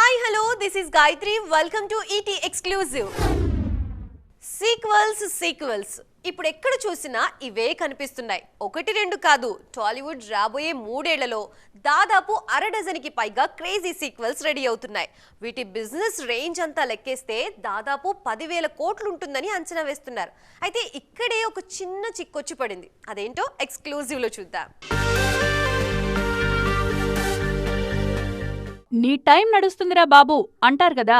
Hi, hello, this is Gayatri. Welcome to ET Exclusive. Sequels ఇప్పుడు ఎక్కడ చూసినా ఇవే కనిపిస్తున్నాయి. ఒకటి రెండు కాదు, టాలీవుడ్ రాబోయే 3 ఏళ్లలో దాదాపు అరడజన్కి పైగా క్రేజీ సీక్వెల్స్ రెడీ అవుతున్నాయి. వీటి బిజినెస్ రేంజ్ అంతా లెక్కేస్తే దాదాపు 10,000 కోట్లు ఉంటుందని అంచనా వేస్తున్నారు. అయితే ఇక్కడే ఒక చిన్న చిక్కొచ్చి పడింది. అదేంటో ఎక్స్క్లూజివ్లో చూద్దాం. నీ టైం నడుస్తుందిరా బాబు అంటారు కదా,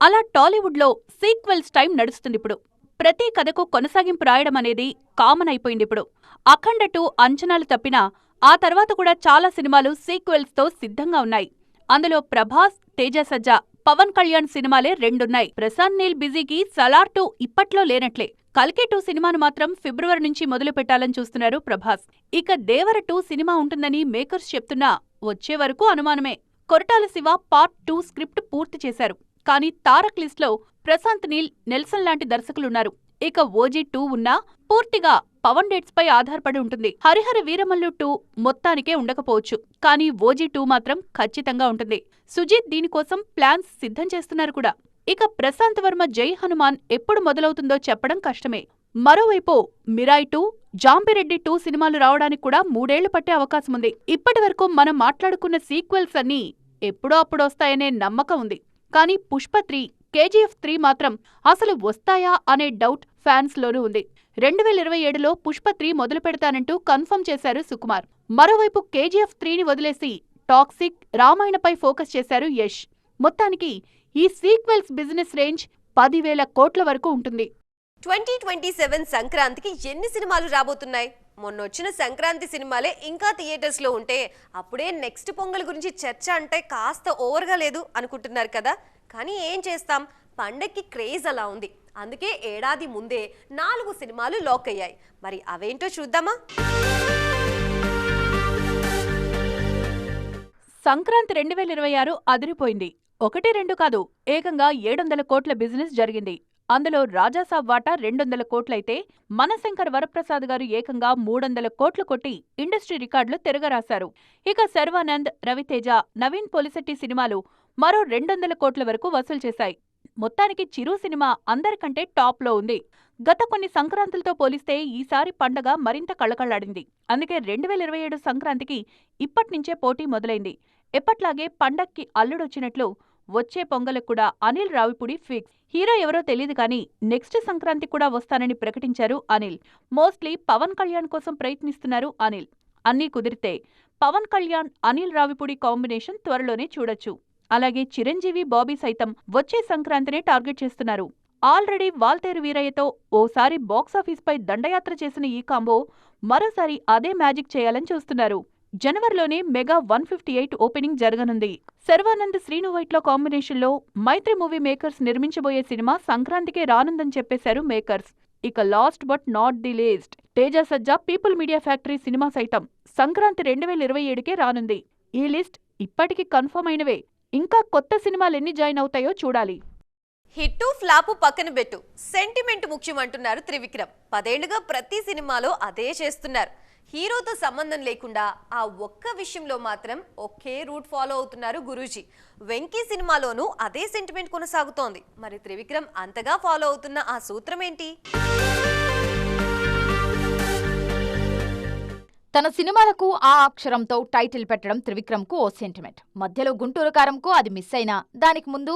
అలా టాలీవుడ్లో సీక్వెల్స్ టైం నడుస్తుందిప్పుడు. ప్రతి కథకు కొనసాగింపు రాయడం అనేది కామన్ అయిపోయిందిప్పుడు. అఖండ 2 అంచనాలు తప్పినా ఆ తర్వాత కూడా చాలా సినిమాలు సీక్వెల్స్తో సిద్ధంగా ఉన్నాయి. అందులో ప్రభాస్, తేజ సజ్జా, పవన్ కళ్యాణ్ సినిమాలే 2 ఉన్నాయి. ప్రశాంత్ నీల్ బిజీకి సలార్ 2 ఇప్పట్లో లేనట్లే. కల్కి 2 సినిమాను మాత్రం ఫిబ్రవరి నుంచి మొదలు పెట్టాలని చూస్తున్నారు ప్రభాస్. ఇక దేవర 2 సినిమా ఉంటుందని మేకర్స్ చెప్తున్నా వచ్చే వరకు అనుమానమే. కొరటాల శివ పార్ట్ 2 స్క్రిప్ట్ పూర్తి చేశారు. కానీ తారక్ లిస్ట్లో ప్రశాంత్ నీల్, నెల్సన్ లాంటి దర్శకులున్నారు. ఇక ఓజీ 2 ఉన్నా పూర్తిగా పవన్ డేట్స్ పై ఆధారపడి ఉంటుంది. హరిహర వీరమల్లు 2 మొత్తానికే ఉండకపోవచ్చు, కానీ ఓజీ 2 మాత్రం ఖచ్చితంగా ఉంటుంది. సుజీత్ దీనికోసం ప్లాన్స్ సిద్ధం చేస్తున్నారు కూడా. ఇక ప్రశాంత్ వర్మ జై హనుమాన్ ఎప్పుడు మొదలవుతుందో చెప్పడం కష్టమే. మరోవైపు మిరాయ్ 2, జాంబిరెడ్డి 2 సినిమాలు రావడానికి కూడా 3 ఏళ్లు పట్టే అవకాశముంది. ఇప్పటి వరకు మనం మాట్లాడుకున్న సీక్వెల్స్ అన్నీ ఎప్పుడో అప్పుడొస్తాయనే నమ్మకం ఉంది. కానీ పుష్ప 3, కేజీఎఫ్ 3 మాత్రం అసలు వస్తాయా అనే డౌట్ ఫ్యాన్స్ లోనూ ఉంది. 2027లో పుష్ప 3 మొదలు పెడతానంటూ కన్ఫర్మ్ చేశారు సుకుమార్. మరోవైపు కేజీఎఫ్ 3ని వదిలేసి టాక్సిక్, రామాయణపై ఫోకస్ చేశారు యష్. మొత్తానికి ఈ సీక్వెల్స్ బిజినెస్ రేంజ్ 10,000 కోట్ల వరకు ఉంటుంది. 2027 సంక్రాంతికి ఎన్ని సినిమాలు రాబోతున్నాయి? మొన్నొచ్చిన సంక్రాంతి సినిమాలే ఇంకా థియేటర్స్లో ఉంటే అప్పుడే నెక్స్ట్ పొంగల్ గురించి చర్చ అంటే కాస్త ఓవర్గా లేదు అనుకుంటున్నారు కదా. కానీ ఏం చేస్తాం, పండక్కి క్రేజ్ అలా ఉంది. అందుకే ఏడాది ముందే 4 సినిమాలు లాక్ అయ్యాయి. మరి అవేంటో చూద్దామా? సంక్రాంతి 2026 అదిరిపోయింది. 1-2 కాదు, ఏకంగా 700 కోట్ల బిజినెస్ జరిగింది. అందులో రాజాసాబ్ వాటా 200 కోట్లయితే మనశంకర్ వరప్రసాద్ గారు ఏకంగా 300 కోట్లు కొట్టి ఇండస్ట్రీ రికార్డులు తిరగరాశారు. ఇక శర్వానంద్, రవితేజ, నవీన్ పొలిశెట్టి సినిమాలు మరో 200 కోట్ల వరకు వసూలు చేశాయి. మొత్తానికి చిరు సినిమా అందరికంటే టాప్లో ఉంది. గత కొన్ని సంక్రాంతులతో పోలిస్తే ఈసారి పండగ మరింత కళకళ్లాడింది. అందుకే 2027 సంక్రాంతికి ఇప్పట్నుంచే పోటీ మొదలైంది. ఎప్పట్లాగే పండక్కి అల్లుడొచ్చినట్లు వచ్చే పొంగలకు కూడా అనిల్ రావిపూడి ఫిక్స్. హీరో ఎవరో తెలీదు కానీ నెక్స్ట్ సంక్రాంతి కూడా వస్తానని ప్రకటించారు అనిల్. మోస్ట్లీ పవన్ కళ్యాణ్ కోసం ప్రయత్నిస్తున్నారు అనిల్. అన్నీ కుదిరితే పవన్ కళ్యాణ్, అనిల్ రావిపూడి కాంబినేషన్ త్వరలోనే చూడొచ్చు. అలాగే చిరంజీవి, బాబీ సైతం వచ్చే సంక్రాంతినే టార్గెట్ చేస్తున్నారు. ఆల్రెడీ వాల్తేరు వీరయ్యతో ఓసారి బాక్సాఫీస్పై దండయాత్ర చేసిన ఈ కాంబో మరోసారి అదే మ్యాజిక్ చేయాలని చూస్తున్నారు. జనవరిలోనే మెగా 158 ఓపెనింగ్ జరగనుంది. శర్వానంద్, శ్రీను వైట్ల కాంబినేషన్లో మైత్రి మూవీ మేకర్స్ నిర్మించబోయే సినిమా సంక్రాంతికే రానుందని చెప్పేశారు మేకర్స్. ఇక last but not the least, Teja Sajja people media factory cinema సైతం సంక్రాంతి 2027కే రానుంది. ఈ లిస్ట్ ఇప్పటికి కన్ఫర్మ్ అయినవే. ఇంకా కొత్త సినిమాలెన్ని జాయిన్ అవుతాయో చూడాలి. హిట్టు ఫ్లాపు పక్కన పెట్టు, సెంటిమెంట్ ముఖ్యం అంటున్నారు త్రివిక్రమ్. 10 ఏళ్లుగా ప్రతి సినిమాలో అదే చేస్తున్నారు. హీరోతో సంబంధం లేకుండా ఆ ఒక్క విషయంలో మాత్రం ఒకే రూట్ ఫాలో అవుతున్నారు గురూజీ. వెంకీ సినిమాలోనూ అదే సెంటిమెంట్ కొనసాగుతోంది. మరి త్రివిక్రమ్ అంతగా ఫాలో అవుతున్న ఆ సూత్రం ఏంటి? తన సినిమాలకు ఆ అక్షరంతో టైటిల్ పెట్టడం త్రివిక్రమ్కు ఓ సెంటిమెంట్. మధ్యలో గుంటూరు కారంకు అది మిస్ అయినా దానికి ముందు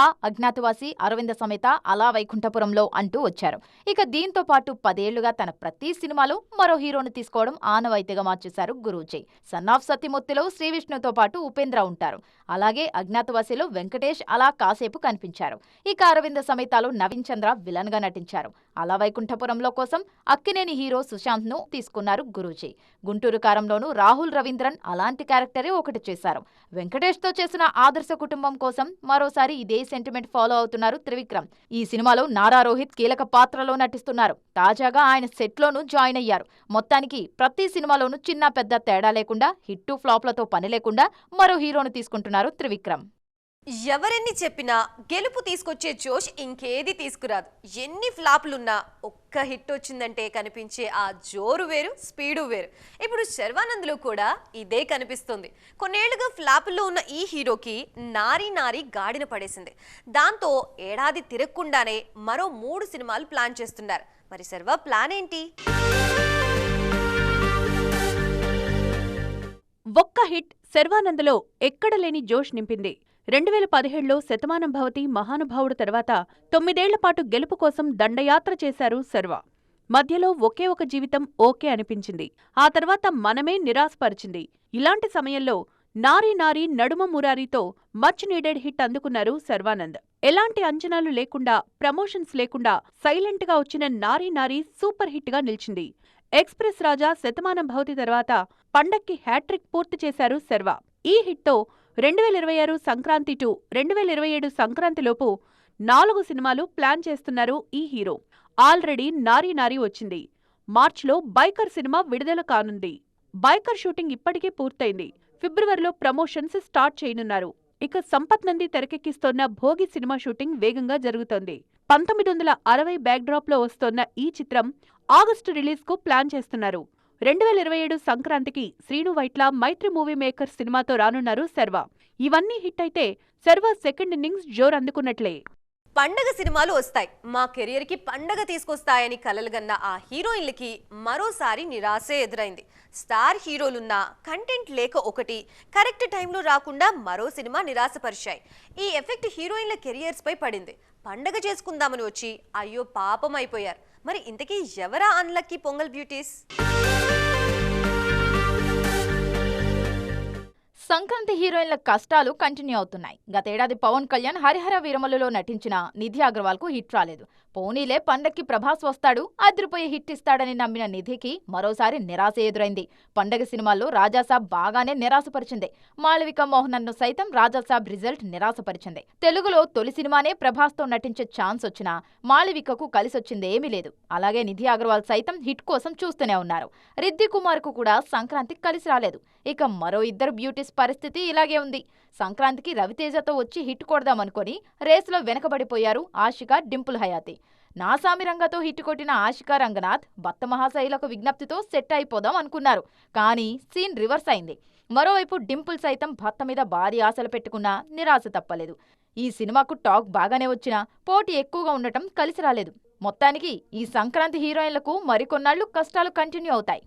ఆ అజ్ఞాతవాసి, అరవింద సమేత, అలా వైకుంఠపురంలో అంటూ వచ్చారు. ఇక దీంతో పాటు 10 ఏళ్లుగా తన ప్రతి సినిమాలో మరో హీరోను తీసుకోవడం ఆనవాయితీగా మార్చేశారు గురూజీ. సన్ ఆఫ్ సత్యమూర్తిలో శ్రీవిష్ణుతో పాటు ఉపేంద్ర ఉంటారు. అలాగే అజ్ఞాతవాసిలో వెంకటేష్ అలా కాసేపు కనిపించారు. ఇక అరవింద సమేతలో నవీన్ చంద్ర విలన్ గా నటించారు. అలా వైకుంఠపురంలో కోసం అక్కినేని హీరో సుశాంత్ ను తీసుకున్నారు గురూజీ. గుంటూరు కారంలోనూ రాహుల్ రవీంద్రన్ అలాంటి క్యారెక్టరే ఒకటి చేశారు. వెంకటేష్ తో చేసిన ఆదర్శ కుటుంబం కోసం మరోసారి ఇదే సెంటిమెంట్ ఫాలో అవుతున్నారు త్రివిక్రమ్. ఈ సినిమాలో నారా రోహిత్ కీలక పాత్రలో నటిస్తున్నారు. తాజాగా ఆయన సెట్లోనూ జాయిన్ అయ్యారు. మొత్తానికి ప్రతి సినిమాలోనూ చిన్న పెద్ద తేడా లేకుండా, హిట్టు ఫ్లాప్లతో పని లేకుండా మరో హీరోను తీసుకుంటున్నారు త్రివిక్రమ్. ఎవరెన్ని చెప్పినా గెలుపు తీసుకొచ్చే జోష్ ఇంకేది తీసుకురాదు. ఎన్ని ఫ్లాపులున్నా ఒక్క హిట్ వచ్చిందంటే కనిపించే ఆ జోరు వేరు, స్పీడు వేరు. ఇప్పుడు శర్వానంద్లో కూడా ఇదే కనిపిస్తుంది. కొన్నేళ్లుగా ఫ్లాపుల్లో ఉన్న ఈ హీరోకి నారీ నారీ గాడిన పడేసింది. దాంతో ఏడాది తిరగకుండానే మరో 3 సినిమాలు ప్లాన్ చేస్తున్నారు. మరి శర్వా ప్లాన్ ఏంటి? ఒక్క హిట్ శర్వానంద్లో ఎక్కడ లేని జోష్ నింపింది. 2017లో శతమానం భవతి మహానుభావుడు తర్వాత 9 ఏళ్ల పాటు గెలుపు కోసం దండయాత్ర చేశారు శర్వా. మధ్యలో ఒకే ఒక జీవితం ఓకే అనిపించింది. ఆ తర్వాత మనమే నిరాశపరిచింది. ఇలాంటి సమయంలో నారీ నారీ నడుమ మురారీతో మచ్ నీడెడ్ హిట్ అందుకున్నారు శర్వానంద్. ఎలాంటి అంచనాలు లేకుండా, ప్రమోషన్స్ లేకుండా సైలెంట్ గా వచ్చిన నారీ నారీ సూపర్ హిట్ గా నిలిచింది. ఎక్స్ప్రెస్ రాజా శతమానం భవతి తర్వాత పండక్కి హ్యాట్రిక్ పూర్తి చేశారు శర్వా. ఈ హిట్తో 2026 సంక్రాంతి టు 2027 సంక్రాంతిలోపు 4 సినిమాలు ప్లాన్ చేస్తున్నారు ఈ హీరో. ఆల్రెడీ నారీ నారీ వచ్చింది. మార్చ్లో బైకర్ సినిమా విడుదల కానుంది. బైకర్ షూటింగ్ ఇప్పటికే పూర్తయింది. ఫిబ్రవరిలో ప్రమోషన్స్ స్టార్ట్ చేయనున్నారు. ఇక సంపత్ నంది తెరకెక్కిస్తోన్న భోగి సినిమా షూటింగ్ వేగంగా జరుగుతోంది. 1960 బ్యాక్డ్రాప్ లో వస్తోన్న ఈ చిత్రం ఆగస్టు రిలీజ్ కు ప్లాన్ చేస్తున్నారు. 2027 సంక్రాంతికి శ్రీను వైట్ల మైత్రి మూవీ మేకర్ సినిమాతో రానున్నారు శర్వా. ఇవన్నీ హిట్ అయితే శర్వా సెకండ్ ఇన్నింగ్స్ జోరు అందుకున్నట్లే. పండగ సినిమాలు వస్తాయి, మా కెరియర్ కి పండగ తీసుకొస్తాయని కలలుగన్న ఆ హీరోయిన్లకి మరోసారి నిరాశే ఎదురైంది. స్టార్ హీరోలున్నా కంటెంట్ లేక ఒకటి, కరెక్ట్ టైంలో రాకుండా మరో సినిమా నిరాశపరిచాయి. ఈ ఎఫెక్ట్ హీరోయిన్ల కెరియర్స్ పై పడింది. పండగ చేసుకుందామని వచ్చి అయ్యో పాపం అయిపోయారు. మరి ఇంతకీ ఎవరా అన్లక్కీ పొంగల్ బ్యూటీస్? సంక్రాంతి హీరోయిన్ల కష్టాలు కంటిన్యూ అవుతున్నాయి. గతేడాది పవన్ కళ్యాణ్ హరిహర వీరమల్లులో నటించిన నిధి అగర్వాల్ కు హిట్ రాలేదు. పోనీలే పండక్కి ప్రభాస్ వస్తాడు, అదిరిపోయే హిట్ ఇస్తాడని నమ్మిన నిధికి మరోసారి నిరాశ ఎదురైంది. పండగ సినిమాల్లో రాజాసాబ్ బాగానే నిరాశపరిచింది. మాళవిక మోహనన్ను సైతం రాజాసాబ్ రిజల్ట్ నిరాశపరిచింది. తెలుగులో తొలి సినిమానే ప్రభాస్తో నటించే ఛాన్స్ వచ్చినా మాళవికకు కలిసొచ్చిందేమీ లేదు. అలాగే నిధి అగర్వాల్ సైతం హిట్ కోసం చూస్తూనే ఉన్నారు. రిద్ది కుమార్ కు కూడా సంక్రాంతి కలిసి రాలేదు. ఇక మరో 2 బ్యూటీస్ పరిస్థితి ఇలాగే ఉంది. సంక్రాంతికి రవితేజతో వచ్చి హిట్ కొడదామనుకొని రేసులో వెనకబడిపోయారు ఆషికా, డింపుల్ హయాతి. నాసామిరంగతో హిట్ కొట్టిన ఆషికా రంగనాథ్ భక్త మహాశైలకు విజ్ఞప్తితో సెట్ అయిపోదాం అనుకున్నారు. కానీ సీన్ రివర్స్ అయింది. మరోవైపు డింపుల్ సైతం భర్త మీద భారీ ఆశలు పెట్టుకున్నా నిరాశ తప్పలేదు. ఈ సినిమాకు టాక్ బాగానే వచ్చినా పోటీ ఎక్కువగా ఉండటం కలిసి రాలేదు. మొత్తానికి ఈ సంక్రాంతి హీరోయిన్లకు మరికొన్నాళ్లు కష్టాలు కంటిన్యూ అవుతాయి.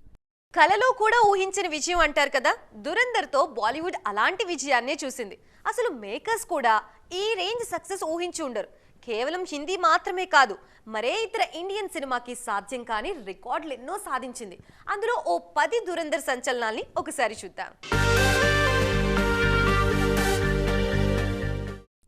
కలలో కూడా ఊహించిన విజయం అంటారు కదా, దురందర్తో బాలీవుడ్ అలాంటి విజయాన్నే చూసింది. అసలు మేకర్స్ కూడా ఈ రేంజ్ సక్సెస్ ఊహించి ఉండరు. కేవలం హిందీ మాత్రమే కాదు, మరే ఇతర ఇండియన్ సినిమాకి సాధ్యం కాని రికార్డులు ఎన్నో సాధించింది. అందులో ఓ 10 దురందర్ సంచలనాల్ని ఒకసారి చూద్దాం.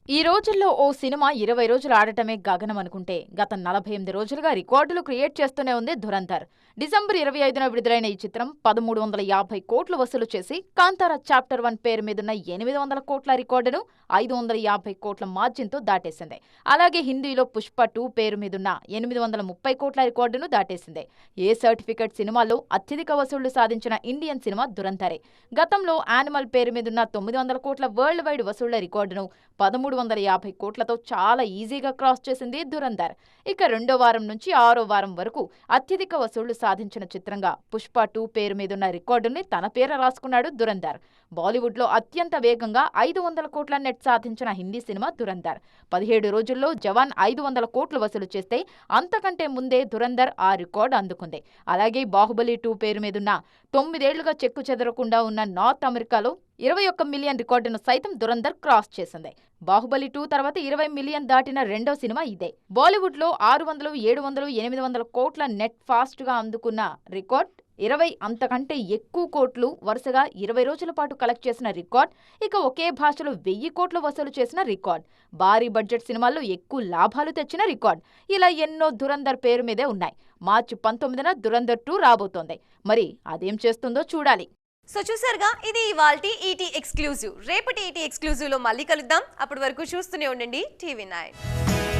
ఈ రోజుల్లో ఓ సినిమా 20 రోజులు ఆడటమే గగనం అనుకుంటే గత 48 రోజులుగా రికార్డులు క్రియేట్ చేస్తూనే ఉంది దురందర్. డిసెంబర్ 25న విడుదలైన ఈ చిత్రం 1350 కోట్లు వసూలు చేసి కాంతారా చాప్టర్ 1 పేరు మీదున్న 800 కోట్ల రికార్డును 550 కోట్ల మార్జిన్తో దాటేసింది. అలాగే హిందీలో పుష్ప 2 పేరు మీదున్న 830 కోట్ల రికార్డును దాటేసింది. ఏ సర్టిఫికెట్ సినిమాలో అత్యధిక వసూళ్లు సాధించిన ఇండియన్ సినిమా దురందరే. గతంలో యానిమల్ పేరు మీదున్న 900 కోట్ల వరల్డ్ వైడ్ వసూళ్ల రికార్డును 1350 కోట్లతో చాలా ఈజీగా క్రాస్ చేసింది దురందర్. ఇక రెండో వారం నుంచి 6వ వారం వరకు అత్యధిక వసూళ్లు సాధించిన చిత్రంగా పుష్ప 2 పేరు మీదున్న రికార్డుని తన పేర రాసుకున్నాడు దురందర్. బాలీవుడ్లో అత్యంత వేగంగా 500 కోట్ల నెట్ సాధించిన హిందీ సినిమా దురందర్. 17 రోజుల్లో జవాన్ 500 కోట్లు వసూలు చేస్తే అంతకంటే ముందే దురందర్ ఆ రికార్డు అందుకుంది. అలాగే బాహుబలి 2 పేరు మీదున్న 9 ఏళ్లుగా చెక్కు చెదరకుండా ఉన్న నార్త్ అమెరికాలో 21 మిలియన్ రికార్డును సైతం దురందర్ క్రాస్ చేసింది. బాహుబలి 2 తర్వాత 20 మిలియన్ దాటిన రెండో సినిమా ఇదే. బాలీవుడ్లో 600, 700, 800 కోట్ల నెట్ ఫాస్ట్ గా అందుకున్న రికార్డ్ 20 అంతకంటే ఎక్కువ కోట్లు వరుసగా 20 రోజుల పాటు కలెక్ట్ చేసిన రికార్డ్. ఇక ఒకే భాషలో 1000 కోట్లు వసూలు చేసిన రికార్డ్. భారీ బడ్జెట్ సినిమాల్లో ఎక్కువ లాభాలు తెచ్చిన రికార్డ్. ఇలా ఎన్నో దురందర్ పేరు మీదే ఉన్నాయి. మార్చి 19న దురందర్ 2 రాబోతోంది. మరి అదేం చేస్తుందో చూడాలి. సో చూసారుగా, ఇది ఇవాల్టి ఈటీ ఎక్స్క్లూజివ్. రేపటి ఈటీ ఎక్స్క్లూజివ్ లో మళ్ళీ కలుద్దాం. అప్పటి వరకు చూస్తూనే ఉండండి టీవీ 9.